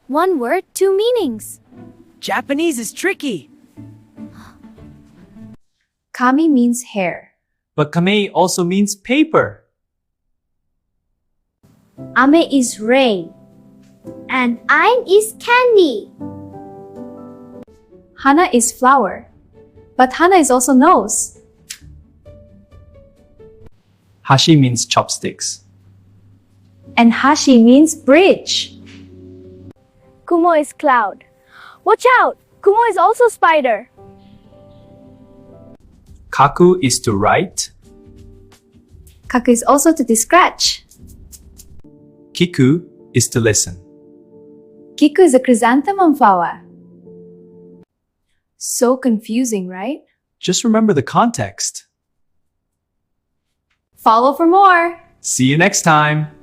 One word, two meanings. Japanese is tricky. Kami means hair. But kame also means paper. Ame is rain. And ain is candy. Hana is flower. But Hana is also nose. Hashi means chopsticks. And Hashi means bridge. Kumo is cloud. Watch out! Kumo is also spider. Kaku is to write. Kaku is also to scratch. Kiku is to listen. Kiku is a chrysanthemum flower. So confusing, right? Just remember the context. Follow for more. See you next time.